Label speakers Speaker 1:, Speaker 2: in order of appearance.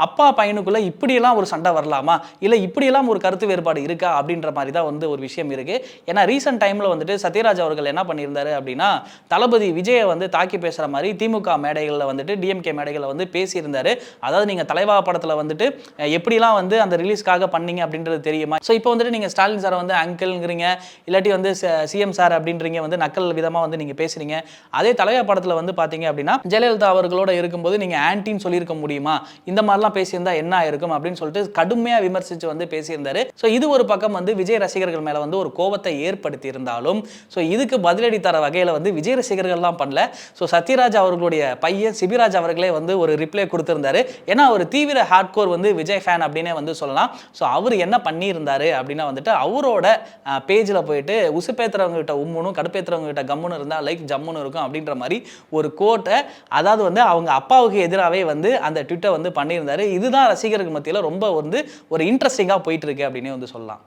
Speaker 1: அப்பா பையனுக்குள்ள இப்படியெல்லாம் ஒரு சண்டை வரலாமா, இல்லை இப்படியெல்லாம் ஒரு கருத்து வேறுபாடு இருக்கா அப்படின்ற மாதிரி தான் வந்து ஒரு விஷயம் இருக்கு. ஏன்னா ரீசெண்ட் டைம்ல வந்துட்டு சத்யராஜ் அவர்கள் என்ன பண்ணியிருந்தாரு அப்படின்னா, தளபதி விஜயை வந்து தாக்கி பேசுற மாதிரி திமுக மேடைகளில் வந்துட்டு டிஎம்கே மேடைகளில் வந்து பேசியிருந்தாரு. அதாவது நீங்க தலைவா படத்துல வந்துட்டு எப்படிலாம் வந்து அந்த ரிலீஸ்க்காக பண்ணீங்க அப்படின்றது தெரியுமா? ஸோ இப்போ வந்துட்டு நீங்க ஸ்டாலின் சாரை வந்து அங்கிள்ங்கிறீங்க, இல்லாட்டி வந்து சிஎம் சார் அப்படின்றீங்க, வந்து நக்கல் விதமா வந்து நீங்க பேசுறீங்க. அதே தலைவா படத்துல வந்து பாத்தீங்க அப்படின்னா ஜெயலலிதா அவர்களோட இருக்கும்போது நீங்க ஆன்டின்னு சொல்லியிருக்க முடியுமா, இந்த மாதிரிலாம் பேசியிருந்தா என்ன ஆயிருக்கும் அப்படின்னு சொல்லிட்டு கடுமையா விமர்சிச்சு வந்து பேசியிருந்தாரு. ஸோ இது ஒரு பக்கம் வந்து விஜய் ரசிகர்கள் மேல வந்து ஒரு கோபத்தை ஏற்படுத்தி இருந்தாலும், ஸோ இதுக்கு பதிலடி தர வகையில வந்து விஜய் ரசிகர்கள்லாம் பண்ணல. ஸோ சத்யராஜ் அவர்களுடைய பையன் சிபிராஜ் அவர்களே வந்து ஒரு ரிப்ளை கொடுத்திருந்தாரு. ஏன்னா ஒரு தீவிர ஹார்ட்கோர் வந்து விஜய் ஃபேன் அப்படின்னே வந்து சொல்லலாம். ஸோ அவர் என்ன பண்ணியிருந்தாரு அப்படின்னா வந்துட்டு அவரோட பேஜில் போயிட்டு உசுப்பேத்துறவங்க கிட்ட உம்முனும் கடுப்பேத்துறவங்க கிட்ட கம்முன்னு இருந்தால் லைக் ஜம்முன்னு இருக்கும் அப்படின்ற மாதிரி ஒரு கோட்டை, அதாவது வந்து அவங்க அப்பாவுக்கு எதிராகவே வந்து அந்த ட்விட்டை வந்து பண்ணியிருந்தாரு. இதுதான் ரசிகர்கள் மத்தியில் ரொம்ப வந்து ஒரு இன்ட்ரெஸ்டிங்காக போயிட்டு இருக்கு அப்படின்னு வந்து சொல்லலாம்.